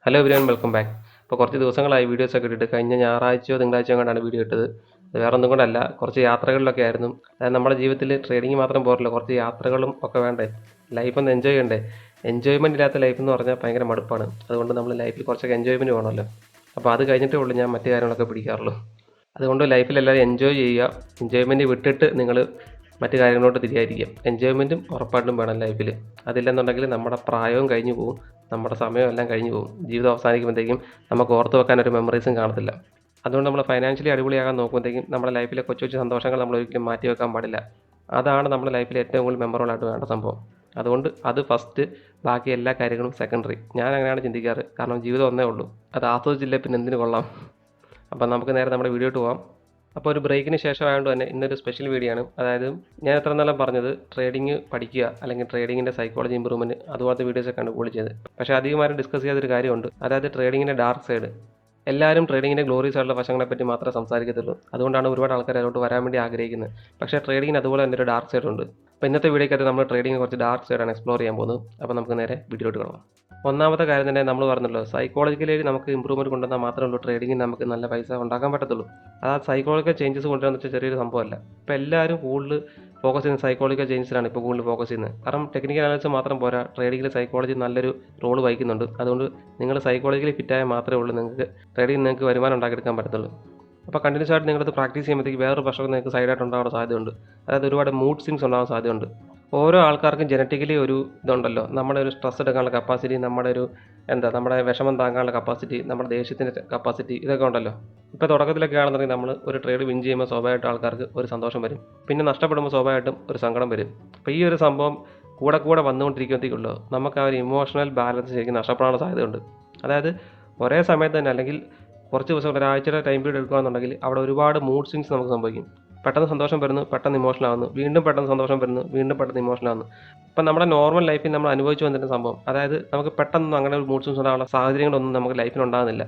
Hello everyone, welcome back. ഇപ്പോൾ കുറച്ച് ദിവസങ്ങളായി വീഡിയോസൊക്കെ ഇട്ടിട്ട് കഴിഞ്ഞ ഞായറാഴ്ചയോ തിങ്കളാഴ്ചയോ കണ്ടാണ് വീഡിയോ ഇട്ടത്. അത് വേറെ ഒന്നും കൊണ്ടല്ല, കുറച്ച് യാത്രകളിലൊക്കെ ആയിരുന്നു. അതായത് നമ്മുടെ ജീവിതത്തിൽ ട്രേഡിംഗ് മാത്രം പോരല്ലോ, കുറച്ച് യാത്രകളും ഒക്കെ വേണ്ടേ. ലൈഫ് ഒന്ന് എൻജോയ് ചെയ്യണ്ടേ. എൻജോയ്മെൻ്റ് ഇല്ലാത്ത ലൈഫ് എന്ന് പറഞ്ഞാൽ ഭയങ്കര മടുപ്പാണ്. അതുകൊണ്ട് നമ്മൾ ലൈഫിൽ കുറച്ചൊക്കെ എൻജോയ്മെൻറ്റ് വേണമല്ലോ. അപ്പോൾ അത് കഴിഞ്ഞിട്ടേ ഉള്ളൂ ഞാൻ മറ്റു കാര്യങ്ങളൊക്കെ പിടിക്കാറുള്ളൂ. അതുകൊണ്ട് ലൈഫിൽ എല്ലാവരും എൻജോയ് ചെയ്യുക. എൻജോയ്മെൻറ്റ് വിട്ടിട്ട് നിങ്ങൾ മറ്റു കാര്യങ്ങളോട്ട് തിരിയായിരിക്കും. എൻജോയ്മെൻറ്റും ഉറപ്പായിട്ടും വേണം ലൈഫിൽ. അതില്ലെന്നുണ്ടെങ്കിൽ നമ്മുടെ പ്രായവും കഴിഞ്ഞു പോകും, നമ്മുടെ സമയവും എല്ലാം കഴിഞ്ഞു പോകും. ജീവിതം അവസാനിക്കുമ്പോഴത്തേക്കും നമുക്ക് ഓർത്ത് വെക്കാൻ ഒരു മെമ്മറീസും കാണത്തില്ല. അതുകൊണ്ട് നമ്മൾ ഫൈനാൻഷ്യലി അടിപൊളിയാകാൻ നോക്കുമ്പോഴത്തേക്കും നമ്മുടെ ലൈഫിലെ കൊച്ചു കൊച്ചു സന്തോഷങ്ങൾ നമ്മൾ ഒരിക്കലും മാറ്റി വെക്കാൻ പാടില്ല. അതാണ് നമ്മുടെ ലൈഫിൽ ഏറ്റവും കൂടുതൽ മെമ്മറബിൾ ആയിട്ട് വേണ്ട സംഭവം. അതുകൊണ്ട് അത് ഫസ്റ്റ്, ബാക്കി എല്ലാ കാര്യങ്ങളും സെക്കൻഡറി. ഞാൻ അങ്ങനെയാണ് ചിന്തിക്കാറ്. കാരണം ജീവിതം ഒന്നേ ഉള്ളൂ, അത് ആസ്വദിച്ചില്ലേ പിന്നെ എന്തിനു കൊള്ളാം. അപ്പം നമുക്ക് നേരെ നമ്മുടെ വീഡിയോട്ട് പോകാം. അപ്പോൾ ഒരു ബ്രേക്കിന് ശേഷം ആയതുകൊണ്ട് തന്നെ ഇന്നൊരു സ്പെഷ്യൽ വീഡിയോ ആണ്. അതായത് ഞാൻ എത്ര നാളും പറഞ്ഞത് ട്രേഡിംഗ് പഠിക്കുക അല്ലെങ്കിൽ ട്രേഡിങ്ങിൻ്റെ സൈക്കോളജി ഇമ്പ്രൂവ്മെൻറ്റ് അതുപോലത്തെ വീഡിയോസൊക്കെയാണ് കൂടുതൽ ചെയ്തത്. പക്ഷേ അധികമാരും ഡിസ്കസ് ചെയ്യാത്തൊരു കാര്യമുണ്ട്, അതായത് ട്രേഡിങ്ങിൻ്റെ ഡാർക്ക് സൈഡ്. എല്ലാവരും ട്രേഡിങ്ങിൻ്റെ ഗ്ലോറീസ് ആയിട്ടുള്ള വശങ്ങളെപ്പറ്റി മാത്രമേ സംസാരിക്കത്തുള്ളൂ. അതുകൊണ്ടാണ് ഒരുപാട് ആൾക്കാർ അതിലോട്ട് വരാൻ വേണ്ടി ആഗ്രഹിക്കുന്നത്. പക്ഷേ ട്രേഡിങ്ങിന് അതുപോലെ തന്നെ ഒരു ഡാർക്ക് സൈഡ് ഉണ്ട്. അപ്പോൾ ഇന്നത്തെ വീഡിയോക്കകത്ത് നമ്മൾ ട്രേഡിങ്ങിന് കുറച്ച് ഡാർക്ക് സൈഡാണ് എക്സ്പ്ലോർ ചെയ്യാൻ പോകുന്നത്. അപ്പോൾ നമുക്ക് നേരെ വീഡിയോട്ട് കാണാം. ഒന്നാമത്തെ കാര്യം തന്നെ നമ്മൾ പറഞ്ഞല്ലോ, സൈക്കോളജിക്കലി നമുക്ക് ഇമ്പ്രൂവ്മെൻറ്റ് കൊണ്ടുവന്നാൽ മാത്രമേ ഉള്ളൂ ട്രേഡിങ്ങിൽ നമുക്ക് നല്ല പൈസ ഉണ്ടാക്കാൻ പറ്റത്തുള്ളൂ. അത് സൈക്കോളജിക്കൽ ചേഞ്ചസ് കൊണ്ടുവരാന്ന് വെച്ചാൽ ചെറിയൊരു സംഭവമല്ല. ഇപ്പോൾ എല്ലാവരും കൂടുതൽ ഫോക്കസ് ചെയ്യുന്ന സൈക്കോളജിക്കൽ ചേഞ്ചസിലാണ് ഇപ്പോൾ കൂടുതൽ ഫോക്കസ് ചെയ്യുന്നത്. കാരണം ടെക്നിക്കൽ അനാലിസിസ് മാത്രം പോരാ, ട്രേഡിങ്ങിൽ സൈക്കോളജി നല്ലൊരു റോൾ വഹിക്കുന്നുണ്ട്. അതുകൊണ്ട് നിങ്ങൾ സൈക്കോളജിക്കലി ഫിറ്റായാൽ മാത്രമേ ഉള്ളൂ നിങ്ങൾക്ക് ട്രേഡിങ്ങിൽ നിങ്ങൾക്ക് വരുമാനം ഉണ്ടാക്കിയെടുക്കാൻ പറ്റത്തുള്ളൂ. അപ്പോൾ കണ്ടിന്യൂസ് ആയിട്ട് നിങ്ങളത് പ്രാക്ടീസ് ചെയ്യുമ്പോഴത്തേക്ക് വേറൊരു പ്രശ്നം നിങ്ങൾക്ക് സൈഡായിട്ട് ഉണ്ടാകാൻ സാധ്യതയുണ്ട്. അതായത് ഒരുപാട് മൂഡ് സ്വിങ്സ് ഉണ്ടാകാൻ സാധ്യതയുണ്ട്. ഓരോ ആൾക്കാർക്കും ജനറ്റിക്കലി ഒരു ഇതുണ്ടല്ലോ, നമ്മുടെ ഒരു സ്ട്രെസ് എടുക്കാനുള്ള കപ്പാസിറ്റി, നമ്മുടെ വിഷമം താങ്ങാനുള്ള കപ്പാസിറ്റി, നമ്മുടെ ദേഷ്യത്തിൻ്റെ കപ്പാസിറ്റി, ഇതൊക്കെ ഉണ്ടല്ലോ. ഇപ്പോൾ തുടക്കത്തിലൊക്കെ ആണെന്നുണ്ടെങ്കിൽ നമ്മൾ ഒരു ട്രേഡ് വിൻ ചെയ്യുമ്പോൾ സ്വാഭാവികമായിട്ട് ആൾക്കാർക്ക് ഒരു സന്തോഷം വരും. പിന്നെ നഷ്ടപ്പെടുമ്പോൾ സ്വാഭാവികമായിട്ടും ഒരു സങ്കടം വരും. അപ്പോൾ ഈ ഒരു സംഭവം കൂടെ വന്നുകൊണ്ടിരിക്കുമ്പോഴത്തേക്കുള്ളൂ നമുക്ക് ആ ഒരു ഇമോഷണൽ ബാലൻസ് ശരിക്കും നഷ്ടപ്പെടാനുള്ള സാധ്യതയുണ്ട്. അതായത് ഒരേ സമയത്ത് തന്നെ, അല്ലെങ്കിൽ കുറച്ച് ദിവസം ഒരാഴ്ചയുടെ ടൈം പീരീഡ് എടുക്കുകയാണെന്നുണ്ടെങ്കിൽ അവിടെ ഒരുപാട് മൂഡ് സ്വിങ്സ് നമുക്ക് സംഭവിക്കും. പെട്ടെന്ന് സന്തോഷം വരുന്നു, പെട്ടെന്ന് ഇമോഷണൽ ആവുന്നു, വീണ്ടും പെട്ടെന്ന് സന്തോഷം വരുന്നു, വീണ്ടും പെട്ടെന്ന് ഇമോഷണൽ ആവുന്നു. അപ്പം നമ്മുടെ നോർമൽ ലൈഫിൽ നമ്മൾ അനുഭവിച്ചു വന്നിരുന്ന സംഭവം, അതായത് നമുക്ക് പെട്ടെന്ന് അങ്ങനെ ഒരു മൂഡ് സ്വിങ്സ് ഉണ്ടാകാനുള്ള സാഹചര്യങ്ങളൊന്നും നമുക്ക് ലൈഫിൽ ഉണ്ടാകുന്നില്ല.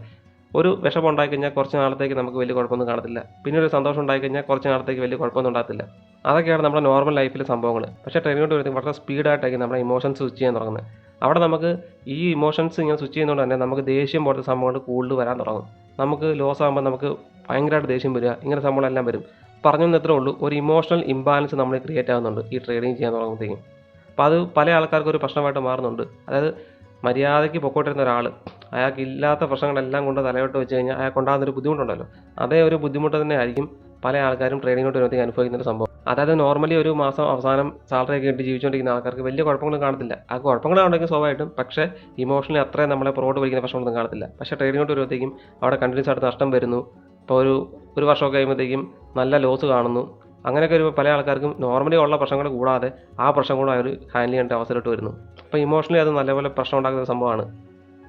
ഒരു വിഷമം ഉണ്ടായിക്കഴിഞ്ഞാൽ കുറച്ച് നാളത്തേക്ക് നമുക്ക് വലിയ കുഴപ്പമൊന്നും കാണത്തില്ല. പിന്നെ ഒരു സന്തോഷം ഉണ്ടായിക്കഴിഞ്ഞാൽ കുറച്ച് നാളത്തേക്ക് വലിയ കുഴപ്പമൊന്നും ഉണ്ടാകത്തില്ല. അതൊക്കെയാണ് നമ്മുടെ നോർമൽ ലൈഫിലെ സംഭവങ്ങൾ. പക്ഷേ ട്രെയിനിലോട്ട് വരുന്നത് വളരെ സ്പീഡായിട്ടായിരിക്കും നമ്മുടെ ഇമോഷൻസ് സ്വിച്ച് ചെയ്യാൻ തുടങ്ങുന്നത്. അവിടെ നമുക്ക് ഈ ഇമോഷൻസ് ഇങ്ങനെ സ്വിച്ച് ചെയ്യുന്നതുകൊണ്ട് തന്നെ നമുക്ക് ദേഷ്യം പോലത്തെ സംഭവങ്ങൾ കൂടുതൽ വരാൻ തുടങ്ങും. നമുക്ക് ലോസ് ആകുമ്പോൾ നമുക്ക് ഭയങ്കരമായിട്ട് ദേഷ്യം വരിക, ഇങ്ങനെ സംഭവങ്ങളെല്ലാം വരും. പറഞ്ഞെന്ന് എത്രേ ഉള്ളൂ, ഒരു ഇമോഷണൽ ഇംബാലൻസ് നമ്മൾ ക്രിയേറ്റ് ആകുന്നുണ്ട് ഈ ട്രേഡിങ് ചെയ്യാൻ തുടങ്ങുമ്പോഴത്തേക്കും. അപ്പോൾ അത് പല ആൾക്കാർക്കും ഒരു പ്രശ്നമായിട്ട് മാറുന്നുണ്ട്. അതായത് മര്യാദയ്ക്ക് പൊക്കോട്ടിരുന്ന ഒരാൾ, അയാൾക്ക് ഇല്ലാത്ത പ്രശ്നങ്ങളെല്ലാം കൊണ്ട് തലയോട്ട് വെച്ച് കഴിഞ്ഞാൽ അയാൾക്ക് ഉണ്ടാകുന്നൊരു ബുദ്ധിമുട്ടുണ്ടല്ലോ, അതേ ഒരു ബുദ്ധിമുട്ട് തന്നെ ആയിരിക്കും പല ആൾക്കാരും ട്രേഡിങ്ങിലോട്ട് വരുമ്പോഴത്തേക്ക് അനുഭവിക്കുന്ന സംഭവം. അതായത് നോർമലി ഒരു മാസം അവസാനം സാലറി ഒക്കെ കിട്ടി ജീവിച്ചുകൊണ്ടിരിക്കുന്ന ആൾക്കാർക്ക് വലിയ കുഴപ്പങ്ങളും കാണത്തില്ല. ആ കുഴപ്പങ്ങളുണ്ടെങ്കിൽ സ്വാഭാവികമായിട്ടും, പക്ഷേ ഇമോഷണലി അത്രയും നമ്മളെ പുറകോട്ട് വലിക്കുന്ന പ്രശ്നമൊന്നും കാണത്തില്ല. പക്ഷേ ട്രേഡിങ്ങിലോട്ട് വരുമ്പോഴത്തേക്കും അവിടെ കണ്ടിന്യൂസ് ആയിട്ട് നഷ്ടം വരുന്നു. ഇപ്പോൾ ഒരു വർഷമൊക്കെ കഴിയുമ്പോഴത്തേക്കും നല്ല ലോസ് കാണുന്നു. അങ്ങനെയൊക്കെ ഒരു പല ആൾക്കാർക്കും നോർമലി ഉള്ള പ്രശ്നങ്ങൾ കൂടാതെ ആ പ്രശ്നം കൂടെ അവർ ഹാൻഡിൽ ചെയ്യേണ്ട അവസരമായിട്ട് വരുന്നു. അപ്പോൾ ഇമോഷണലി അത് നല്ലപോലെ പ്രശ്നം ഉണ്ടാക്കുന്ന സംഭവമാണ്.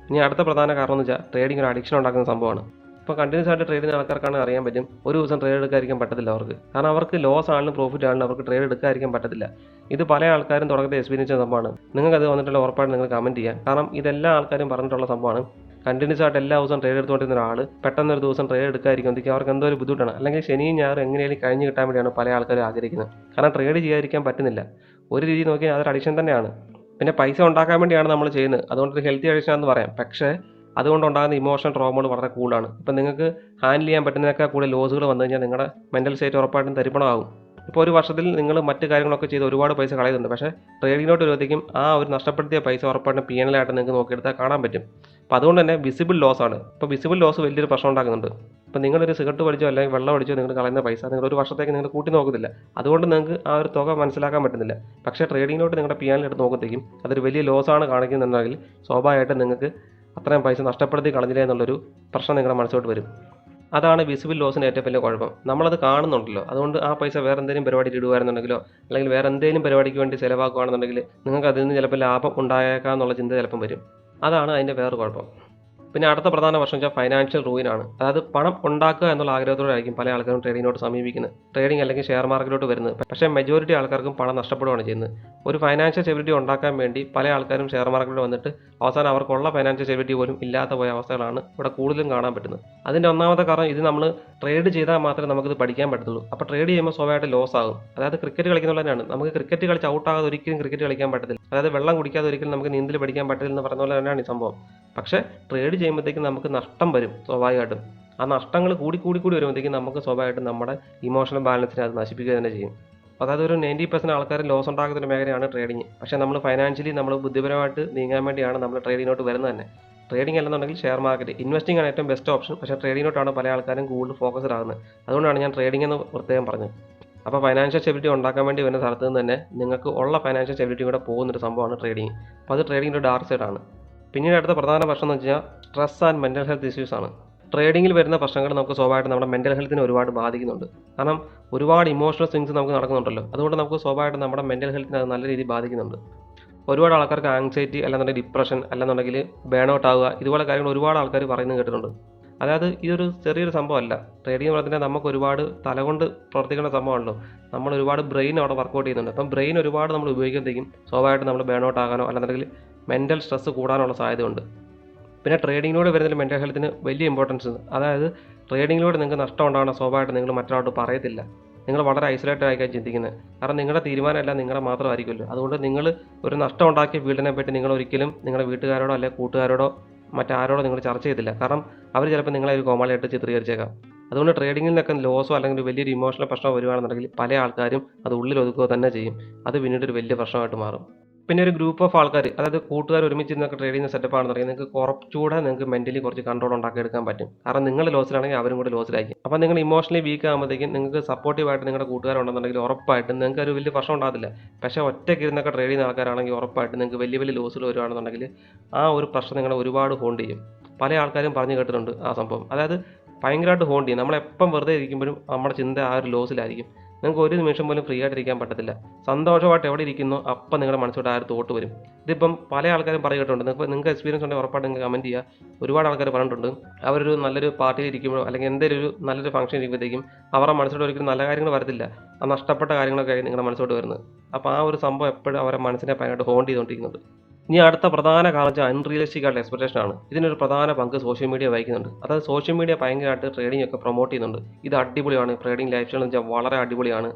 ഇനി അടുത്ത പ്രധാന കാരണം എന്ന് വെച്ചാൽ ട്രേഡിംഗ് ഒരു അഡിക്ഷൻ ഉണ്ടാക്കുന്ന സംഭവമാണ്. ഇപ്പോൾ കണ്ടിന്യൂസ് ആയിട്ട് ട്രേഡ് ചെയ്യുന്ന ആൾക്കാർക്കാണ് അറിയാൻ പറ്റും, ഒരു ദിവസം ട്രേഡ് എടുക്കാതിരിക്കാൻ പറ്റത്തില്ല അവർക്ക്. കാരണം അവർക്ക് ലോസ് ആണെങ്കിലും പ്രോഫിറ്റ് ആണെങ്കിലും അവർക്ക് ട്രേഡ് എടുക്കാതിരിക്കാൻ പറ്റത്തില്ല. ഇത് പല ആൾക്കാരും തുടക്കത്തിൽ എക്സ്പീരിയൻസ് ചെയ്യുന്ന സംഭവമാണ്. നിങ്ങൾക്കത് വന്നിട്ടുള്ള ഉറപ്പായിട്ട് നിങ്ങൾ കമൻറ്റ് ചെയ്യാം. കാരണം ഇതെല്ലാ ആൾക്കാരും പറഞ്ഞിട്ടുള്ള സംഭവമാണ്. കണ്ടിന്യൂസ് ആയിട്ട് എല്ലാ ദിവസവും ട്രേഡ് എടുത്തുകൊണ്ടിരുന്ന ഒരാൾ പെട്ടെന്ന് ഒരു ദിവസം ട്രേഡ് എടുക്കാതിരിക്കുമ്പോഴത്തേക്കും അവർക്ക് എന്തോ ഒരു ബുദ്ധിമുട്ടാണ്. അല്ലെങ്കിൽ ശനിയും ഞായറും എങ്ങനെയും കഴിഞ്ഞ് കിട്ടാൻ വേണ്ടിയാണ് പല ആൾക്കാരും ആഗ്രഹിക്കുന്നത്. കാരണം ട്രേഡ് ചെയ്യാതിരിക്കാൻ പറ്റുന്നില്ല. ഒരു രീതി നോക്കിയാൽ അതൊരു അഡിക്ഷൻ തന്നെയാണ്. പിന്നെ പൈസ ഉണ്ടാക്കാൻ വേണ്ടിയാണ് നമ്മൾ ചെയ്യുന്നത്, അതുകൊണ്ടൊരു ഹെൽത്തി അഡിക്ഷൻ ആണെന്ന് പറയാം. പക്ഷേ അതുകൊണ്ടുണ്ടാകുന്ന ഇമോഷണൽ ട്രോമകൾ വളരെ കൂടുതലാണ്. ഇപ്പം നിങ്ങൾക്ക് ഹാൻഡിൽ ചെയ്യാൻ പറ്റുന്നതിനേക്കാൾ കൂടുതൽ ലോസുകൾ വന്നു കഴിഞ്ഞാൽ നിങ്ങളുടെ മെൻ്റൽ സ്റ്റേറ്റ് ഉറപ്പായിട്ടും തരിപ്പണമാകും. ഇപ്പോൾ ഒരു വർഷത്തിൽ നിങ്ങൾ മറ്റ് കാര്യങ്ങളൊക്കെ ചെയ്ത് ഒരുപാട് പൈസ കളയുന്നുണ്ട്. പക്ഷേ ട്രേഡിങ്ങിലോട്ട് വരുമ്പോഴത്തേക്കും ആ ഒരു നഷ്ടപ്പെടുത്തിയ പൈസ ഉറപ്പായിട്ടും PNL ആയിട്ട് നിങ്ങൾക്ക് നോക്കിയെടുത്താൽ കാണാൻ പറ്റും. അപ്പോൾ അതുകൊണ്ട് തന്നെ വിസിബിൾ ലോസ് ആണ്. ഇപ്പോൾ വിസിബിൾ ലോസ് വലിയൊരു പ്രശ്നം ഉണ്ടാക്കുന്നുണ്ട്. ഇപ്പോൾ നിങ്ങളൊരു സിഗരറ്റ് വലിച്ചോ അല്ലെങ്കിൽ വെള്ളം അടിച്ചോ നിങ്ങൾ കളയുന്ന പൈസ നിങ്ങൾ ഒരു വർഷത്തേക്ക് നിങ്ങൾ കൂട്ടി നോക്കുന്നില്ല. അതുകൊണ്ട് നിങ്ങൾക്ക് ആ ഒരു തുക മനസ്സിലാക്കാൻ പറ്റുന്നില്ല. പക്ഷേ ട്രേഡിങ്ങിലോട്ട് നിങ്ങളുടെ PNL എടുത്ത് നോക്കുമ്പോഴത്തേക്കും അതൊരു വലിയ ലോസാണ് കാണിക്കുന്നുണ്ടെങ്കിൽ സ്വാഭാവികമായിട്ടും നിങ്ങൾക്ക് അത്രയും പൈസ നഷ്ടപ്പെടുത്തി കളഞ്ഞില്ലേ എന്നുള്ളൊരു പ്രശ്നം നിങ്ങളുടെ മനസ്സിലോട്ട് വരും. അതാണ് വിസിബിൾ ലോസിന് ഏറ്റവും വലിയ കുഴപ്പം. നമ്മളത് കാണുന്നുണ്ടല്ലോ, അതുകൊണ്ട് ആ പൈസ വേറെ എന്തെങ്കിലും പരിപാടിക്ക് ഇടുകയാണെന്നുണ്ടെങ്കിലോ അല്ലെങ്കിൽ വേറെ എന്തെങ്കിലും പരിപാടിക്ക് വേണ്ടി ചിലവാക്കുകയാണെന്നുണ്ടെങ്കിൽ നിങ്ങൾക്ക് അതിൽ നിന്ന് ചിലപ്പോൾ ലാഭം ഉണ്ടായേക്കാം എന്നുള്ള ചിന്ത ചിലപ്പം വരും. അതാണ് അതിൻ്റെ വേറെ കുഴപ്പം. പിന്നെ അടുത്ത പ്രധാന പ്രശ്നം വെച്ചാൽ ഫൈനാൻഷ്യൽ റൂയിനാണ്. അതായത് പണം ഉണ്ടാക്കുക എന്നുള്ള ആഗ്രഹത്തോടായിരിക്കും പല ആൾക്കാരും ട്രേഡിങ്ങിലോട്ട് സമീപിക്കുന്നത്, ട്രേഡിംഗ് അല്ലെങ്കിൽ ഷെയർ മാർക്കറ്റിലോട്ട് വരുന്നത്. പക്ഷേ മെജോറിറ്റി ആൾക്കാർക്കും പണം നഷ്ടപ്പെടുകയാണ് ചെയ്യുന്നത്. ഒരു ഫൈനാൻഷ്യൽ സ്റ്റെബിലിറ്റി ഉണ്ടാക്കാൻ വേണ്ടി പല ആൾക്കാരും ഷെയർ മാർക്കറ്റിൽ വന്നിട്ട് അവസാനം അവർക്കുള്ള ഫൈനാൻഷ്യൽ സ്റ്റെബിലിറ്റി പോലും ഇല്ലാത്ത പോയ അവസ്ഥകളാണ് ഇവിടെ കൂടുതലും കാണാൻ പറ്റുന്നത്. അതിൻ്റെ ഒന്നാമത്തെ കാരണം ഇത് നമ്മൾ ട്രേഡ് ചെയ്താൽ മാത്രമേ നമുക്കിത് പഠിക്കാൻ പറ്റത്തുള്ളൂ. അപ്പോൾ ട്രേഡ് ചെയ്യുമ്പോൾ സ്വാഭാവികമായിട്ട് ലോസ് ആകും. അതായത് ക്രിക്കറ്റ് കളിക്കുന്നതന്നെയാണ്, നമുക്ക് ക്രിക്കറ്റ് കളിച്ച് ഔട്ടാകാതെ ഒരിക്കലും ക്രിക്കറ്റ് കളിക്കാൻ പറ്റത്തില്ല. അതായത് വെള്ളം കുടിക്കാതെ ഒരിക്കലും നമുക്ക് നീന്തൽ പഠിക്കാൻ പറ്റത്തില്ല എന്ന് പറഞ്ഞ പോലെ തന്നെയാണ് ഈ സംഭവം. പക്ഷേ ട്രേഡ് ചെയ്യുമ്പോഴത്തേക്കും നമുക്ക് നഷ്ടം വരും സ്വാഭാവികമായിട്ടും. ആ നഷ്ടങ്ങൾ കൂടി വരുമ്പോഴത്തേക്കും നമുക്ക് സ്വാഭാവികമായിട്ടും നമ്മുടെ ഇമോഷണൽ ബാലൻസിനെ അത് നശിപ്പിക്കുക തന്നെ ചെയ്യും. അതായത് ഒരു 90% ആൾക്കാർ ലോസ് ഉണ്ടാക്കുന്ന ഒരു മേഖലയാണ് ട്രേഡിങ്. പക്ഷേ നമ്മൾ ഫൈനാൻഷ്യലി നമ്മൾ ബുദ്ധിപരമായിട്ട് നീങ്ങാൻ വേണ്ടിയാണ് നമ്മൾ ട്രേഡിങ്ങിലോട്ട് വരുന്നത് തന്നെ. ട്രേഡിംഗ് അല്ലെന്നുണ്ടെങ്കിൽ ഷെയർ മാർക്കറ്റ് ഇൻവെസ്റ്റിംഗ് ആണ് ഏറ്റവും ബെസ്റ്റ് ഓപ്ഷൻ. പക്ഷേ ട്രേഡിങ്ങിലോട്ടാണ് പല ആൾക്കാരും കൂടുതൽ ഫോക്കസ്ഡ് ആകുന്നത്. അതുകൊണ്ടാണ് ഞാൻ ട്രേഡിംഗ് എന്ന് പ്രത്യേകം പറഞ്ഞത്. അപ്പോൾ ഫൈനാൻഷ്യൽ സ്റ്റെബിലിറ്റി ഉണ്ടാക്കാൻ വേണ്ടി വരുന്ന സ്ഥലത്ത് നിന്ന് തന്നെ നിങ്ങൾക്ക് ഉള്ള ഫൈനാൻഷ്യൽ സ്റ്റെബിലിറ്റി കൂടെ പോകുന്നൊരു സംഭവമാണ് ട്രേഡിംഗ്. അപ്പോൾ അത് ട്രേഡിങ്ങിൻ്റെ ഡാർക്ക് സൈഡാണ്. പിന്നീട് അടുത്ത പ്രധാന പ്രശ്നം എന്ന് വെച്ചാൽ stress and mental health issues ആണ്. ട്രേഡിങ്ങിൽ വരുന്ന പ്രശ്നങ്ങൾ നമുക്ക് സ്വാഭാവികമായിട്ട് നമ്മുടെ മെൻ്റൽ ഹെൽത്തിനെ ഒരുപാട് ബാധിക്കുന്നുണ്ട്. കാരണം ഒരുപാട് ഇമോഷണൽ തിങ്സ് നമുക്ക് നടക്കുന്നുണ്ടല്ലോ. അതുകൊണ്ട് നമുക്ക് സ്വാഭാവികമായിട്ട് നമ്മുടെ മെൻ്റൽ ഹെൽത്തിനെ അത് നല്ല രീതിയിൽ ബാധിക്കുന്നുണ്ട്. ഒരുപാട് ആൾക്കാർക്ക് ആങ്സൈറ്റി അല്ലെന്നുണ്ടെങ്കിൽ ഡിപ്രഷൻ അല്ലെന്നുണ്ടെങ്കിൽ ബേൺ ഔട്ട് ആവുക, ഇതുപോലെ കാര്യങ്ങൾ ഒരുപാട് ആൾക്കാർ പറയുന്നത് കേട്ടിട്ടുണ്ട്. അതായത് ഇതൊരു ചെറിയൊരു സംഭവമല്ല. ട്രേഡിംഗ് പറഞ്ഞാൽ നമുക്ക് ഒരുപാട് തലകൊണ്ട് പ്രവർത്തിക്കേണ്ട സംഭവമാണല്ലോ. നമ്മൾ ഒരുപാട് ബ്രെയിൻ അവിടെ വർക്കൗട്ട് ചെയ്യുന്നുണ്ട്. അപ്പം ബ്രെയിൻ ഒരുപാട് നമ്മൾ ഉപയോഗിക്കുമ്പോഴത്തേക്കും സ്വാഭാവികമായിട്ട് നമ്മൾ ബേൺ ഔട്ട് ആകാനോ അല്ലെന്നുണ്ടെങ്കിൽ മെൻ്റൽ സ്ട്രെസ് കൂടാനുള്ള സാധ്യതയുണ്ട്. പിന്നെ ട്രേഡിങ്ങിലൂടെ വരുന്ന മെൻ്റൽ ഹെൽത്തിന് വലിയ ഇമ്പോർട്ടൻസ് ഉണ്ട്. അതായത് ട്രേഡിങ്ങിലൂടെ നിങ്ങൾക്ക് നഷ്ടം ഉണ്ടാകുന്ന സ്വാഭാവികമായിട്ട് നിങ്ങൾ മറ്റൊരാളോട് പറയത്തില്ല. നിങ്ങൾ വളരെ ഐസൊലേറ്റഡ് ആയിക്കാൻ ചിന്തിക്കുന്നത്. കാരണം നിങ്ങളുടെ തീരുമാനമല്ല നിങ്ങളുടെ മാത്രമായിരിക്കുമല്ലോ. അതുകൊണ്ട് നിങ്ങൾ ഒരു നഷ്ടം ഉണ്ടാക്കിയ ഫീൽഡിനെ പറ്റി നിങ്ങൾ ഒരിക്കലും നിങ്ങളുടെ വീട്ടുകാരോടോ അല്ലെങ്കിൽ കൂട്ടുകാരോടോ മറ്റാരോടോ നിങ്ങൾ ചർച്ച ചെയ്തില്ല. കാരണം അവർ ചിലപ്പോൾ നിങ്ങളെ ഒരു കോമാളിയായിട്ട് ചിത്രീകരിച്ചേക്കാം. അതുകൊണ്ട് ട്രേഡിങ്ങിൽ നിന്നൊക്കെ ലോസോ അല്ലെങ്കിൽ വലിയൊരു ഇമോഷണൽ പ്രശ്നമോ വരുവാണെന്നുണ്ടെങ്കിൽ പല ആൾക്കാരും അത് ഉള്ളിൽ ഒതുക്കുക തന്നെ ചെയ്യും. അത് പിന്നീട് ഒരു വലിയ പ്രശ്നമായിട്ട് മാറും. പിന്നെ ഒരു ഗ്രൂപ്പ് ഓഫ് ആൾക്കാർ, അതായത് കൂട്ടുകാർ ഒരുമിച്ച് നിന്നൊക്കെ ട്രേഡ് ചെയ്യുന്ന സെറ്റപ്പ് ആണെന്നുണ്ടെങ്കിൽ നിങ്ങൾക്ക് കുറച്ചുകൂടെ നിങ്ങൾക്ക് മെൻ്റലി കുറച്ച് കൺട്രോൾ ഉണ്ടാക്കിയെടുക്കാൻ പറ്റും. കാരണം നിങ്ങൾ ലോസിലാണെങ്കിൽ അവരും കൂടെ ലോസിലായിരിക്കും. അപ്പോൾ നിങ്ങൾ ഇമോഷണലി വീക്ക് ആകുമ്പോഴത്തേക്കും നിങ്ങൾക്ക് സപ്പോർട്ടീവായിട്ട് നിങ്ങളുടെ കൂട്ടുകാരുണ്ടെന്നുണ്ടെങ്കിൽ ഉറപ്പായിട്ടും നിങ്ങൾക്ക് ഒരു വലിയ പ്രശ്നം ഉണ്ടാകത്തില്ല. പക്ഷേ ഒറ്റയ്ക്ക് ഇരുന്നൊക്കെ ട്രേഡ് ചെയ്യുന്ന ആൾക്കാരാണെങ്കിൽ ഉറപ്പായിട്ടും നിങ്ങൾക്ക് വലിയ ലോസുകൾ വരുവാണെന്നുണ്ടെങ്കിൽ ആ ഒരു പ്രശ്നം നിങ്ങളെ ഒരുപാട് ഹോണ്ട് ചെയ്യും. പല ആൾക്കാരും പറഞ്ഞു കേട്ടിട്ടുണ്ട് ആ സംഭവം. അതായത് ഭയങ്കരമായിട്ട് ഹോണ്ട് ചെയ്യും. നമ്മളെപ്പം വെറുതെ ഇരിക്കുമ്പോഴും നമ്മുടെ ചിന്ത ആ ഒരു ലോസിലായിരിക്കും. നിങ്ങൾക്ക് ഒരു നിമിഷം പോലും ഫ്രീ ആയിട്ടിരിക്കാൻ പറ്റത്തില്ല. സന്തോഷമായിട്ട് എവിടെ ഇരിക്കുന്നോ അപ്പം നിങ്ങളുടെ മനസ്സിലോട്ട് ആ ഒരു തോട്ട് വരും. ഇതിപ്പം പല ആൾക്കാരും പറയുന്നുണ്ട്. നിങ്ങൾക്ക് എക്സ്പീരിയൻസ് ഉണ്ടെങ്കിൽ ഉറപ്പായിട്ട് നിങ്ങൾക്ക് കമൻറ്റ് ചെയ്യുക. ഒരുപാട് ആൾക്കാർ പറഞ്ഞിട്ടുണ്ട് അവരൊരു നല്ലൊരു പാർട്ടിയിൽ ഇരിക്കുമ്പോഴോ അല്ലെങ്കിൽ എന്തെങ്കിലും ഒരു നല്ലൊരു ഫംഗ്ഷൻ ഇരിക്കുമ്പോഴത്തേക്കും അവരുടെ മനസ്സിലോട്ട് ഒരിക്കലും നല്ല കാര്യങ്ങൾ വരത്തില്ല. ആ നഷ്ടപ്പെട്ട കാര്യങ്ങളൊക്കെ ആയി നിങ്ങളുടെ മനസ്സിലോട്ട് വരുന്നത്. അപ്പോൾ ആ ഒരു സംഭവം എപ്പോഴും അവരുടെ മനസ്സിനെ ഭയങ്കരമായിട്ട് ഹോണ്ട് ചെയ്തുകൊണ്ടിരിക്കുന്നുണ്ട്. ഇനി അടുത്ത പ്രധാന കാരണം വെച്ചാൽ അൺറിയലിസ്റ്റിക് ആയിട്ടുള്ള എക്സ്പെക്ടേഷൻ ആണ്. ഇതിനൊരു പ്രധാന പങ്ക് സോഷ്യൽ മീഡിയ വഹിക്കുന്നുണ്ട്. അതായത് സോഷ്യൽ മീഡിയ ഭയങ്കരമായിട്ട് ട്രേഡിംഗ് ഒക്കെ പ്രൊമോട്ട് ചെയ്യുന്നുണ്ട്. ഇത് അടിപൊളിയാണ്, ട്രേഡിംഗ് ലൈഫ് സ്റ്റൈൽ എന്ന് വെച്ചാൽ വളരെ അടിപൊളിയാണ്.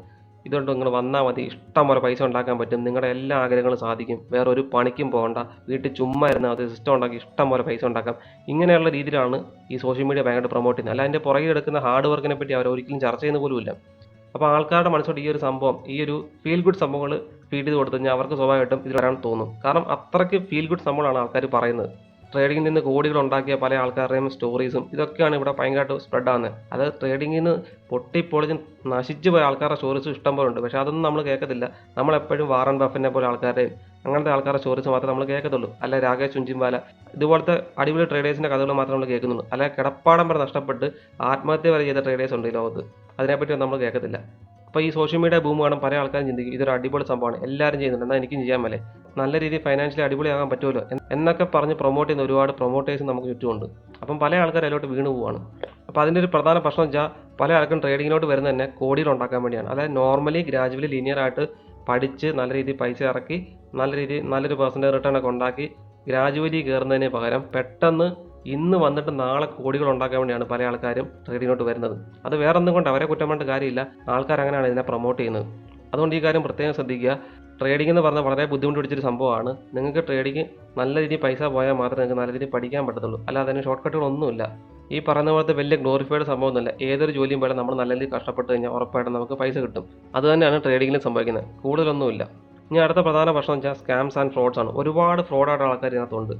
ഇതുകൊണ്ട് നിങ്ങൾ വന്നാൽ മതി, ഇഷ്ടം പോലെ പൈസ ഉണ്ടാക്കാൻ പറ്റും, നിങ്ങളുടെ എല്ലാ ആഗ്രഹങ്ങളും സാധിക്കും, വേറെ ഒരു പണിക്കും പോകണ്ട, വീട്ടിൽ ചുമ്മാ ഇരുന്നാൽ അത് സിസ്റ്റം ഉണ്ടാക്കി ഇഷ്ടം പോലെ പൈസ ഉണ്ടാക്കാം. ഇങ്ങനെയുള്ള രീതിയിലാണ് ഈ സോഷ്യൽ മീഡിയ ഭയങ്കരമായിട്ട് പ്രൊമോട്ട് ചെയ്യുന്നത്. അല്ല അതിൻ്റെ പുറകെ എടുക്കുന്ന ഹാർഡ് വർക്കിനെ പറ്റി അവർ ഒരിക്കലും ചർച്ച ചെയ്യുന്ന പോലുമില്ല. അപ്പോൾ ആൾക്കാരുടെ മനസ്സോട്ട് ഈ ഒരു സംഭവം, ഈ ഒരു ഫീൽ ഗുഡ് സംഭവങ്ങൾ ഫീഡ് ചെയ്ത് കൊടുത്തു കഴിഞ്ഞാൽ അവർക്ക് സ്വാഭാവികമായിട്ടും ഇതിൽ വരാൻ തോന്നും. കാരണം അത്രയ്ക്ക് ഫീൽ ഗുഡ് സംഭവങ്ങളാണ് ആൾക്കാർ പറയുന്നത്. ട്രേഡിങ്ങിൽ നിന്ന് കോടികൾ ഉണ്ടാക്കിയ പല ആൾക്കാരുടെയും സ്റ്റോറീസും ഇതൊക്കെയാണ് ഇവിടെ ഭയങ്കരമായിട്ട് സ്പ്രെഡ് ആകുന്നത്. അത് ട്രേഡിങ്ങിൽ നിന്ന് പൊട്ടിപ്പൊളിച്ച് നശിച്ചു പോയ ആൾക്കാരുടെ സ്റ്റോറീസ് ഇഷ്ടം പോലെ ഉണ്ട്. പക്ഷേ അതൊന്നും നമ്മൾ കേൾക്കത്തില്ല. നമ്മളെപ്പോഴും വാറൻ ബഫറ്റിനെ പോലെ ആൾക്കാരുടെയും അങ്ങനത്തെ ആൾക്കാരുടെ സ്റ്റോറീസ് മാത്രമേ നമ്മൾ കേൾക്കത്തുള്ളൂ. അല്ല രാകേഷ് ചുഞ്ചിംബാല ഇതുപോലത്തെ അടിപൊളി ട്രേഡേഴ്സിൻ്റെ കഥകൾ മാത്രമേ നമ്മൾ കേൾക്കുന്നുള്ളൂ. അല്ല കിടപ്പാടം വരെ നഷ്ടപ്പെട്ട് ആത്മഹത്യ വരെ ചെയ്ത ട്രേഡേഴ്സ് ഉണ്ട് ഈ ലോകത്ത്. അതിനെപ്പറ്റി നമ്മൾ കേൾക്കത്തില്ല. അപ്പോൾ ഈ സോഷ്യൽ മീഡിയ ബൂം കാണും പല ആൾക്കാരും ചിന്തിക്കും ഇതൊരു അടിപൊളി സംഭവമാണ്, എല്ലാവരും ചെയ്യുന്നുണ്ട്, എന്നാൽ എനിക്കും ചെയ്യാൻ മേലെ, നല്ല രീതിയിൽ ഫൈനാൻഷ്യലി അടിപൊളിയാകാൻ പറ്റുമല്ലോ എന്നൊക്കെ പറഞ്ഞ് പ്രൊമോട്ട് ചെയ്യുന്ന ഒരുപാട് പ്രൊമോട്ടേഴ്സ് നമുക്ക് ചുറ്റുമുണ്ട്. അപ്പം പല ആൾക്കാർ അതിലോട്ട് വീണ് പോവാണ്. അപ്പോൾ അതിൻ്റെ ഒരു പ്രധാന പ്രശ്നം വെച്ചാൽ പല ആൾക്കും ട്രേഡിങ്ങിലോട്ട് വരുന്നത് തന്നെ കോടികൾ ഉണ്ടാക്കാൻ വേണ്ടിയാണ്. അതായത് നോർമലി ഗ്രാജുവലി ലീനിയർ ആയിട്ട് പഠിച്ച് നല്ല രീതിയിൽ പൈസ ഇറക്കി നല്ല രീതിയിൽ നല്ലൊരു പെർസെൻറ്റേജ് റിട്ടേൺ ഒക്കെ ഉണ്ടാക്കി ഗ്രാജുവലി കയറുന്നതിന് പകരം പെട്ടെന്ന് ഇന്ന് വന്നിട്ട് നാളെ കോടികൾ ഉണ്ടാക്കാൻ വേണ്ടിയാണ് പല ആൾക്കാരും ട്രേഡിങ്ങിലോട്ട് വരുന്നത്. അത് വേറെ ഒന്നും കൊണ്ട് അവരെ കുറ്റം പറഞ്ഞിട്ട് കാര്യമില്ല, ആൾക്കാർ അങ്ങനെയാണ് ഇതിനെ പ്രൊമോട്ട് ചെയ്യുന്നത്. അതുകൊണ്ട് ഈ കാര്യം പ്രത്യേകം ശ്രദ്ധിക്കുക. ട്രേഡിംഗ് എന്ന് പറഞ്ഞാൽ വളരെ ബുദ്ധിമുട്ട് പിടിച്ചൊരു സംഭവമാണ്. നിങ്ങൾക്ക് ട്രേഡിങ് നല്ല രീതിയിൽ പൈസ പോയാൽ മാത്രമേ നിങ്ങൾക്ക് നല്ല രീതിയിൽ പഠിക്കാൻ പറ്റത്തുള്ളൂ. അല്ലാതെ അതിന് ഷോർട്ട് കട്ടുകളൊന്നുമില്ല. ഈ പറയുന്ന പോലത്തെ വലിയ ഗ്ലോറിഫൈഡ് സംഭവമൊന്നുമില്ല. ഏതൊരു ജോലിയും പോലെ നമ്മൾ നല്ല രീതിയിൽ കഷ്ടപ്പെട്ട് കഴിഞ്ഞാൽ ഉറപ്പായിട്ടും നമുക്ക് പൈസ കിട്ടും. അത് തന്നെയാണ് ട്രേഡിങ്ങിലും സംഭവിക്കുന്നത്, കൂടുതലൊന്നുമില്ല. ഇനി അടുത്ത പ്രധാന പ്രശ്നം വെച്ചാൽ സ്കാംസ് ആൻഡ് ഫ്രോഡ്സ് ആണ്. ഒരുപാട് ഫ്രോഡായിട്ട് ആൾക്കാർ ഇതിനകത്തുണ്ട്.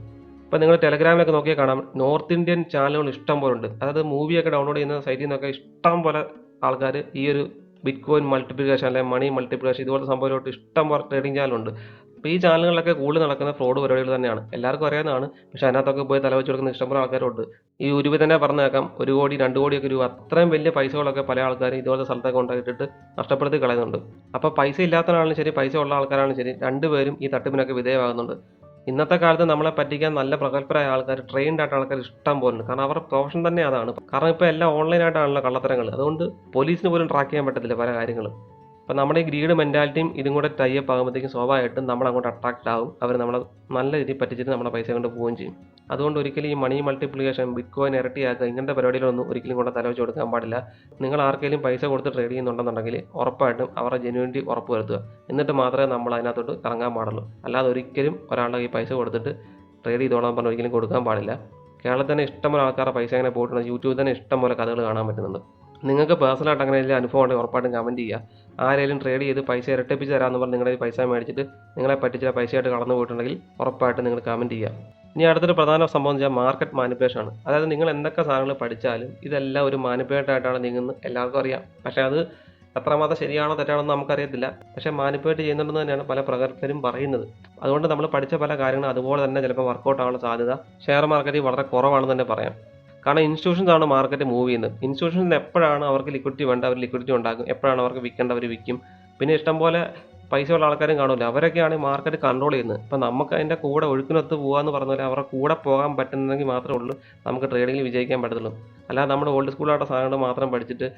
ഇപ്പോൾ നിങ്ങൾ ടെലഗ്രാമിലൊക്കെ നോക്കിയാൽ കാണാം, നോർത്ത് ഇന്ത്യൻ ചാനലുകൾ ഇഷ്ടം പോലെ ഉണ്ട്. അതായത് മൂവിയൊക്കെ ഡൗൺലോഡ് ചെയ്യുന്ന സൈറ്റിൽ നിന്നൊക്കെ ഇഷ്ടം പോലെ ആൾക്കാർ ഈ ഒരു ബിറ്റ് കോയിൻ മൾട്ടിപ്ലിക്കേഷൻ അല്ലെങ്കിൽ മണി മൾട്ടിപ്ലിക്കേഷൻ ഇതുപോലത്തെ സംഭവത്തിലോട്ട് ഇഷ്ടം പോലെ ട്രേഡിംഗ് ചാനലുണ്ട്. അപ്പോൾ ഈ ചാനലുകളിലൊക്കെ കൂടുതൽ നടക്കുന്ന ഫ്രോഡ് പരിപാടികൾ തന്നെയാണ്, എല്ലാവർക്കും അറിയാവുന്നതാണ്. പക്ഷേ അതിനകത്തൊക്കെ പോയി തലവെച്ച് കൊടുക്കുന്ന ഇഷ്ടംപോലെ ആൾക്കാരുണ്ട്. ഈ ഉരുവി തന്നെ പറഞ്ഞേക്കാം 1 കോടി 2 കോടിയൊക്കെ രൂപ അത്രയും വലിയ പൈസകളൊക്കെ പല ആൾക്കാരും ഇതുപോലത്തെ സ്ഥലത്തൊക്കെ ഉണ്ടാക്കിയിട്ട് നഷ്ടപ്പെടുത്തി കളയുന്നുണ്ട്. അപ്പോൾ പൈസ ഇല്ലാത്തവരാണെങ്കിലും ശരി പൈസ ഉള്ള ആൾക്കാരാണെങ്കിലും ശരി രണ്ടുപേരും ഈ തട്ടിപ്പിനൊക്കെ വിധേയമാകുന്നുണ്ട്. ഇന്നത്തെ കാലത്ത് നമ്മളെ പറ്റിക്കാൻ നല്ല പ്രഗത്ഭരായ ആൾക്കാർ, ട്രെയിൻഡ് ആയിട്ട് ആൾക്കാർ ഇഷ്ടം പോലെ ഉണ്ട്. കാരണം അവരുടെ പ്രൊഫഷൻ തന്നെ അതാണ്. കാരണം ഇപ്പോൾ എല്ലാം ഓൺലൈനായിട്ടാണല്ലോ കള്ളത്തരങ്ങൾ. അതുകൊണ്ട് പോലീസിന് പോലും ട്രാക്ക് ചെയ്യാൻ പറ്റത്തില്ല പല കാര്യങ്ങളും. അപ്പോൾ നമ്മുടെ ഈ ഗ്രീഡ് മെൻറ്റാലിറ്റിയും ഇതും കൂടെ ടൈ അപ്പ് ആകുമ്പോഴത്തേക്കും സ്വാഭാവികമായിട്ടും നമ്മൾ അങ്ങോട്ട് അട്രാക്റ്റ് ആവും. അവർ നമ്മളെ നല്ല രീതിയിൽ പറ്റിച്ചിട്ട് നമ്മുടെ പൈസ കൊണ്ട് പോവുകയും ചെയ്യും. അതുകൊണ്ട് ഒരിക്കലും ഈ മണി മൾട്ടിപ്ലിക്കേഷൻ, ബിറ്റ്കോയിൻ ഇരട്ടിയാക്കുക, ഇങ്ങനത്തെ പരിപാടികളൊന്നും ഒരിക്കലും കൊണ്ട് തലവെച്ച് കൊടുക്കാൻ പാടില്ല. നിങ്ങൾ ആർക്കെങ്കിലും പൈസ കൊടുത്ത് ട്രേഡ് ചെയ്യുന്നുണ്ടെന്നുണ്ടെങ്കിൽ ഉറപ്പായിട്ടും അവരുടെ ജെന്യൂനിറ്റി ഉറപ്പ് വരുത്തുക. എന്നിട്ട് മാത്രമേ നമ്മൾ അതിനകത്തോട്ട് ഇറങ്ങാൻ പാടുള്ളൂ. അല്ലാതെ ഒരിക്കലും ഒരാളുടെ ഈ പൈസ കൊടുത്തിട്ട് ട്രേഡ് ചെയ്തോളാൻ പറഞ്ഞാൽ ഒരിക്കലും കൊടുക്കാൻ പാടില്ല. കേരളത്തിൽ തന്നെ ഇഷ്ടംപോലെ ആൾക്കാരുടെ പൈസ അങ്ങനെ പോയിട്ടുണ്ട്. യൂട്യൂബിൽ തന്നെ ഇഷ്ടംപോലെ കഥകൾ കാണാൻ പറ്റുന്നുണ്ട്. നിങ്ങൾക്ക് പേഴ്സണലായിട്ട് അങ്ങനെ വലിയ അനുഭവം ഉണ്ടെങ്കിൽ ഉറപ്പായിട്ടും കമൻറ്റ് ചെയ്യുക. ആരെങ്കിലും ട്രേഡ് ചെയ്ത് പൈസ ഇരട്ടിപ്പിച്ച് തരാമെന്ന് പറഞ്ഞ് നിങ്ങളുടെ പൈസ മേടിച്ചിട്ട് നിങ്ങളെ പറ്റിച്ച പൈസയായിട്ട് കടന്നു പോയിട്ടുണ്ടെങ്കിൽ ഉറപ്പായിട്ടും നിങ്ങൾ കമൻറ്റ് ചെയ്യുക. ഇനി അടുത്തൊരു പ്രധാന സംഭവം എന്ന് വെച്ചാൽ മാർക്കറ്റ് മാനിപ്പുലേഷൻ ആണ്. അതായത് നിങ്ങൾ എന്തൊക്കെ സാധനങ്ങൾ പഠിച്ചാലും ഇതെല്ലാം ഒരു മാനിപ്പുലേറ്റ് ആയിട്ടാണ് നീങ്ങുന്നത് എല്ലാവർക്കും അറിയാം. പക്ഷേ അത് എത്രമാത്രം ശരിയാണോ തെറ്റാണോ എന്ന് നമുക്കറിയത്തില്ല. പക്ഷേ മാനിപ്പുലേറ്റ് ചെയ്യുന്നുണ്ടെന്ന് തന്നെയാണ് പല പ്രഗത്ഭരും പറയുന്നത്. അതുകൊണ്ട് നമ്മൾ പഠിച്ച പല കാര്യങ്ങളും അതുപോലെ തന്നെ ചിലപ്പോൾ വർക്കൗട്ട് ആവാനുള്ള സാധ്യത ഷെയർ മാർക്കറ്റിൽ വളരെ കുറവാണെന്ന് തന്നെ പറയാം. കാരണം ഇൻസ്റ്റിറ്റ്യൂഷൻസ് ആണ് മാർക്കറ്റ് മൂവ് ചെയ്യുന്നത്. ഇൻസ്റ്റിറ്റ്യൂഷൻസിന് എപ്പോഴാണ് അവർക്ക് ലിക്വിഡിറ്റി വേണ്ട അവർ ലിക്വിഡിറ്റി ഉണ്ടാക്കും, എപ്പോഴാണ് അവർക്ക് വിൽക്കേണ്ട അവർ വിൽക്കും. പിന്നെ ഇഷ്ടംപോലെ പൈസയുള്ള ആൾക്കാരും കാണില്ല, അവരൊക്കെയാണ് ഈ മാർക്കറ്റ് കൺട്രോൾ ചെയ്യുന്നത്. ഇപ്പം നമുക്ക് അതിൻ്റെ കൂടെ ഒഴുക്കിനൊത്ത് പോകാമെന്ന് പറഞ്ഞാൽ അവരുടെ കൂടെ പോകാൻ പറ്റുന്നെങ്കിൽ മാത്രമേ ഉള്ളൂ നമുക്ക് ട്രേഡിങ്ങിൽ വിജയിക്കാൻ പറ്റത്തുള്ളൂ. അല്ലാതെ നമ്മുടെ ഓൾഡ് സ്കൂളായിട്ട് സാധനങ്ങൾ മാത്രം പഠിച്ചിട്ട്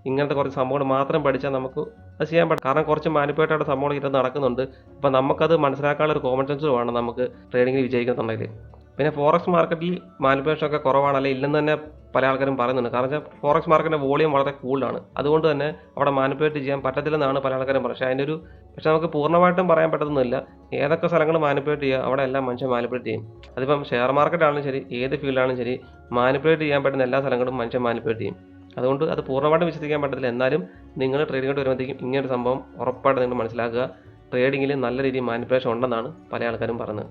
ഇങ്ങനത്തെ കുറച്ച് സംഭവങ്ങൾ മാത്രം പഠിച്ചാൽ നമുക്ക് അത് ചെയ്യാൻ പറ്റും. കാരണം കുറച്ച് മാനിപ്പുലേറ്റഡ് സംഭവങ്ങൾ ഇത് നടക്കുന്നുണ്ട്. അപ്പം നമുക്കത് മനസ്സിലാക്കാനുള്ള ഒരു കോമൺ സെൻസ് വേണം നമുക്ക് ട്രേഡിങ്ങിൽ വിജയിക്കുന്നുണ്ടെങ്കിൽ. പിന്നെ ഫോറക്സ് മാർക്കറ്റിൽ മാനിപ്പുലേഷൻ ഒക്കെ കുറവാണ്, അല്ലെങ്കിൽ ഇല്ലെന്ന് തന്നെ പല ആൾക്കാരും പറയുന്നുണ്ട്. കാരണം വെച്ചാൽ ഫോറക്സ് മാർക്കറ്റിൻ്റെ വോളിയം വളരെ കൂടുതലാണ്. അതുകൊണ്ട് തന്നെ അവിടെ മാനിപ്പുലേറ്റ് ചെയ്യാൻ പറ്റത്തില്ലെന്നാണ് പല ആൾക്കാരും പറയുന്നത്. പക്ഷേ നമുക്ക് പൂർണ്ണമായിട്ടും പറയാൻ പറ്റുന്നില്ല. ഏതൊക്കെ സ്ഥലങ്ങൾ മാനിപ്പുലേറ്റ് ചെയ്യുക അവിടെ എല്ലാം മനുഷ്യൻ മാനിപ്പുലേറ്റ് ചെയ്യും. അതിപ്പം ഷെയർ മാർക്കറ്റ് ആണെങ്കിലും ശരി, ഏത് ഫീൽഡാണെങ്കിലും ശരി, മാനിപ്പുലേറ്റ് ചെയ്യാൻ പറ്റുന്ന എല്ലാ സ്ഥലങ്ങളും മനുഷ്യൻ മാനിപ്പുലേറ്റ് ചെയ്യും. അതുകൊണ്ട് അത് പൂർണ്ണമായിട്ടും വിശ്വസിക്കാൻ പറ്റത്തില്ല. എന്നാലും നിങ്ങൾ ട്രേഡിങ്ങോട്ട് വരുമ്പോഴത്തേക്കും ഇങ്ങനൊരു സംഭവം ഉറപ്പായിട്ട് നിങ്ങൾ മനസ്സിലാക്കുക. ട്രേഡിങ്ങിൽ നല്ല രീതിയിൽ മാനിപ്പുലേഷൻ ഉണ്ടെന്നാണ് പല ആൾക്കാരും പറയുന്നത്.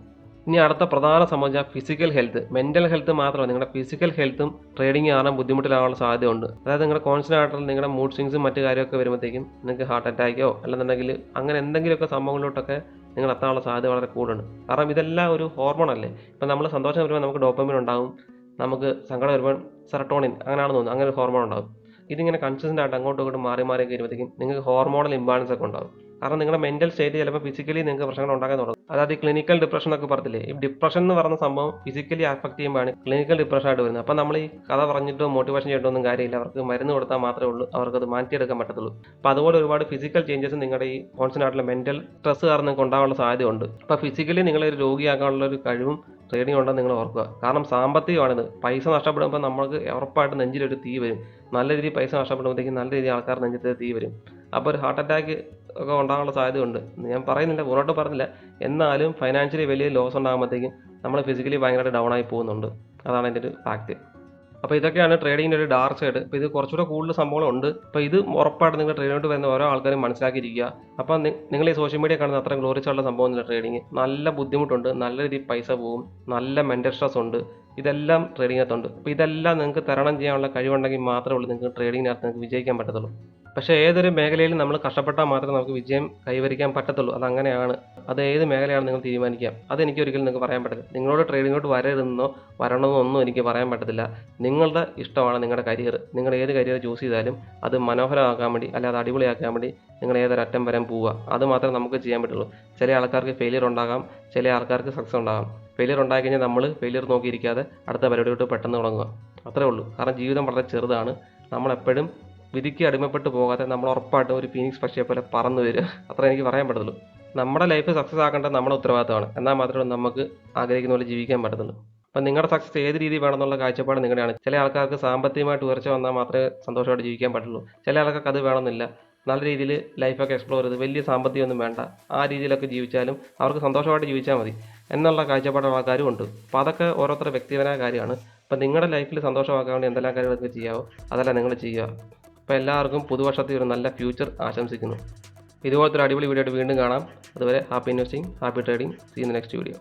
ഇനി അടുത്ത പ്രധാന സംബന്ധിച്ച ഫിസിക്കൽ ഹെൽത്ത്. മെൻ്റൽ ഹെൽത്ത് മാത്രമല്ല, നിങ്ങളുടെ ഫിസിക്കൽ ഹെൽത്തും ട്രേഡിംഗ് കാണാൻ ബുദ്ധിമുട്ടിലാവാനുള്ള സാധ്യതയുണ്ട്. അതായത് നിങ്ങളുടെ കോൺസ്റ്റൻ്റ് ആയിട്ടുള്ള നിങ്ങളുടെ മൂഡ് സ്വിങ്സും മറ്റു കാര്യമൊക്കെ വരുമ്പോഴത്തേക്കും നിങ്ങൾക്ക് ഹാർട്ട് അറ്റാക്കോ അല്ലെന്നുണ്ടെങ്കിൽ അങ്ങനെ എന്തെങ്കിലുമൊക്കെ സംഭവങ്ങളിലോട്ടൊക്കെ നിങ്ങൾ എത്താനുള്ള സാധ്യത വളരെ കൂടുതലുണ്ട്. കാരണം ഇതെല്ലാം ഒരു ഹോർമോൺ അല്ലേ. ഇപ്പം നമ്മൾ സന്തോഷം വരുമ്പോൾ നമുക്ക് ഡോപ്പമിൻ ഉണ്ടാകും, നമുക്ക് സങ്കടം വരുമ്പോൾ സെറട്ടോണിൻ അങ്ങനെയാണെന്ന് തോന്നുന്നു, അങ്ങനെ ഒരു ഹോർമോൺ ഉണ്ടാകും. ഇതിങ്ങനെ കൺസിസ്റ്റൻ്റ് ആയിട്ട് അങ്ങോട്ടും ഇങ്ങോട്ടും മാറി വരുമ്പോഴത്തേക്കും നിങ്ങൾക്ക് ഹോർമോണൽ ഇംബാലൻസ് ഒക്കെ ഉണ്ടാകും. കാരണം നിങ്ങളുടെ മെൻ്റൽ സ്റ്റേറ്റ് ചിലപ്പോൾ ഫിസിക്കലി നിങ്ങൾക്ക് പ്രശ്നങ്ങൾ ഉണ്ടാക്കാൻ തുടങ്ങും. അതായത് ഈ ക്ലിനിക്കൽ ഡിപ്രഷൻ ഒക്കെ പറഞ്ഞില്ലേ, ഈ ഡിപ്രഷൻ എന്ന് പറയുന്ന സംഭവം ഫിസിക്കലി അഫക്റ്റ് ചെയ്യുമ്പോഴാണ് ക്ലിനിക്കൽ ഡിപ്രഷൻ ആയിട്ട് വരുന്നത്. അപ്പം നമ്മൾ ഈ കഥ പറഞ്ഞിട്ടോ മോട്ടിവേഷൻ ചെയ്തിട്ടൊന്നും കാര്യമില്ല. അവർക്ക് മരുന്ന് കൊടുത്താൽ മാത്രമേ ഉള്ളൂ അവർക്കത് മാറ്റിയെടുക്കാൻ പറ്റത്തുള്ളൂ. അപ്പോൾ അതുപോലെ ഒരുപാട് ഫിസിക്കൽ ചേഞ്ചസ് നിങ്ങളുടെ ഈ കോൺസ്റ്റൻ്റ് ആയിട്ടുള്ള മെൻ്റൽ സ്ട്രെസ് കാരണം നിങ്ങൾക്ക് ഉണ്ടാകാനുള്ള സാധ്യതയുണ്ട്. അപ്പോൾ ഫിസിക്കലി നിങ്ങളെ ഒരു രോഗിയാക്കാനുള്ള ഒരു കഴിവും ട്രേഡിംഗ് ഉണ്ടെന്ന് നിങ്ങൾ ഓർക്കുക. കാരണം സാമ്പത്തികമാണിത്. പൈസ നഷ്ടപ്പെടുമ്പോൾ നമുക്ക് ഉറപ്പായിട്ട് നെഞ്ചിലൊരു തീ വരും. നല്ല രീതിയിൽ പൈസ നഷ്ടപ്പെടുമ്പോഴത്തേക്കും നല്ല രീതിയിൽ ആൾക്കാർ നെഞ്ചത്തെ തീ വരും. അപ്പോൾ ഒരു ഹാർട്ട് അറ്റാക്ക് ഒക്കെ ഉണ്ടാകാനുള്ള സാധ്യതയുണ്ട്. ഞാൻ പറയുന്നില്ല, പുറത്തോട്ട് പറഞ്ഞില്ല. എന്നാലും ഫൈനാൻഷ്യലി വലിയ ലോസ് ഉണ്ടാകുമ്പോഴത്തേക്കും നമ്മൾ ഫിസിക്കലി ഭയങ്കരമായിട്ട് ഡൗൺ ആയി പോകുന്നുണ്ട്. അതാണ് എൻ്റെ ഒരു ഫാക്റ്റ്. അപ്പോൾ ഇതൊക്കെയാണ് ട്രേഡിങ്ങിൻ്റെ ഒരു ഡാർക്ക് സൈഡ്. അപ്പോൾ ഇത് കുറച്ചുകൂടെ കൂടുതൽ സംഭവങ്ങളുണ്ട്. അപ്പോൾ ഇത് ഉറപ്പായിട്ട് നിങ്ങൾ ട്രേഡിങ്ങിലോട്ട് വരുന്ന ഓരോ ആൾക്കാരും മനസ്സിലാക്കിയിരിക്കുക. അപ്പോൾ നിങ്ങൾ ഈ സോഷ്യൽ മീഡിയ കാണുന്ന അത്ര ഗ്ലോറിച്ചുള്ള സംഭവമൊന്നുമില്ല ട്രേഡിങ്. നല്ല ബുദ്ധിമുട്ടുണ്ട്, നല്ല രീതിയിൽ പൈസ പോകും, നല്ല മെൻ്റൽ സ്ട്രെസ് ഉണ്ട്. ഇതെല്ലാം ട്രേഡിങ്ങിനകത്തുണ്ട്. അപ്പോൾ ഇതെല്ലാം നിങ്ങൾക്ക് തരണം ചെയ്യാനുള്ള കഴിവുണ്ടെങ്കിൽ മാത്രമേ ഉള്ളൂ നിങ്ങൾക്ക് ട്രേഡിങ്ങിനകത്ത് നിങ്ങൾക്ക് വിജയിക്കാൻ പറ്റത്തുള്ളൂ. പക്ഷേ ഏതൊരു മേഖലയിലും നമ്മൾ കഷ്ടപ്പെട്ടാൽ മാത്രമേ നമുക്ക് വിജയം കൈവരിക്കാൻ പറ്റത്തുള്ളൂ. അതങ്ങനെയാണ്. അത് ഏത് മേഖലയാണ് നിങ്ങൾ തീരുമാനിക്കാം. അതെനിക്ക് ഒരിക്കലും നിങ്ങൾക്ക് പറയാൻ പറ്റില്ല. നിങ്ങളോട് ട്രേഡിങ്ങോട്ട് വരരുതെന്നോ വരണമെന്നോ ഒന്നും എനിക്ക് പറയാൻ പറ്റത്തില്ല. നിങ്ങളുടെ ഇഷ്ടമാണ് നിങ്ങളുടെ കരിയർ. നിങ്ങൾ ഏത് കരിയർ ചൂസ് ചെയ്താലും അത് മനോഹരമാക്കാൻ വേണ്ടി, അല്ലാതെ അടിപൊളിയാക്കാൻ വേണ്ടി നിങ്ങൾ ഏതൊരറ്റം വരാൻ പോവുക. അത് മാത്രമേ നമുക്ക് ചെയ്യാൻ പറ്റുള്ളൂ. ചില ആൾക്കാർക്ക് ഫെയിലിയർ ഉണ്ടാകാം, ചില ആൾക്കാർക്ക് സക്സസ് ഉണ്ടാകാം. ഫെയിലിയർ ഉണ്ടായി കഴിഞ്ഞാൽ നമ്മൾ ഫെയിലിയർ നോക്കിയിരിക്കാതെ അടുത്ത പരിപാടിയോട്ട് പെട്ടെന്ന് തുടങ്ങുക. അത്രേ ഉള്ളൂ. കാരണം ജീവിതം വളരെ ചെറുതാണ്. നമ്മളെപ്പോഴും വിധിക്ക് അടിമപ്പെട്ട് പോകാതെ നമ്മൾ ഉറപ്പായിട്ടും ഒരു ഫീനിക്സ് പക്ഷിയെ പോലെ പറന്നു വരിക. അത്ര എനിക്ക് പറയാൻ പറ്റത്തുള്ളൂ. നമ്മുടെ ലൈഫ് സക്സസ് ആക്കേണ്ടത് നമ്മുടെ ഉത്തരവാദിത്തമാണ്. എന്നാൽ മാത്രമേ നമുക്ക് ആഗ്രഹിക്കുന്ന പോലെ ജീവിക്കാൻ പറ്റത്തുള്ളൂ. അപ്പം നിങ്ങളുടെ സക്സസ് ഏത് രീതി വേണമെന്നുള്ള കാഴ്ചപ്പാട് നിങ്ങളുടെയാണ്. ചില ആൾക്കാർക്ക് സാമ്പത്തികമായിട്ട് ഉയർച്ച വന്നാൽ മാത്രമേ സന്തോഷമായിട്ട് ജീവിക്കാൻ പറ്റുള്ളൂ. ചില ആൾക്കാർക്ക് അത് വേണമെന്നില്ല. നല്ല രീതിയിൽ ലൈഫൊക്കെ എക്സ്പ്ലോർ ചെയ്ത് വലിയ സാമ്പത്തികമൊന്നും വേണ്ട, ആ രീതിയിലൊക്കെ ജീവിച്ചാലും അവർക്ക് സന്തോഷമായിട്ട് ജീവിച്ചാൽ മതി എന്നുള്ള കാഴ്ചപ്പാടുള്ള ആൾക്കാരും ഉണ്ട്. അപ്പോൾ അതൊക്കെ ഓരോരുത്തരുടെ വ്യക്തിപരമായ കാര്യമാണ്. അപ്പം നിങ്ങളുടെ ലൈഫിൽ സന്തോഷമാക്കാൻ വേണ്ടി എന്തെല്ലാം കാര്യങ്ങളൊക്കെ ചെയ്യാവോ അതെല്ലാം നിങ്ങൾ ചെയ്യുക. അപ്പോൾ എല്ലാവർക്കും പുതുവർഷത്തിൽ ഒരു നല്ല ഫ്യൂച്ചർ ആശംസിക്കുന്നു. ഇതുപോലത്തെ ഒരു അടിപൊളി വീഡിയോ ആയിട്ട് വീണ്ടും കാണാം. അതുവരെ happy investing, happy trading. See in the next video.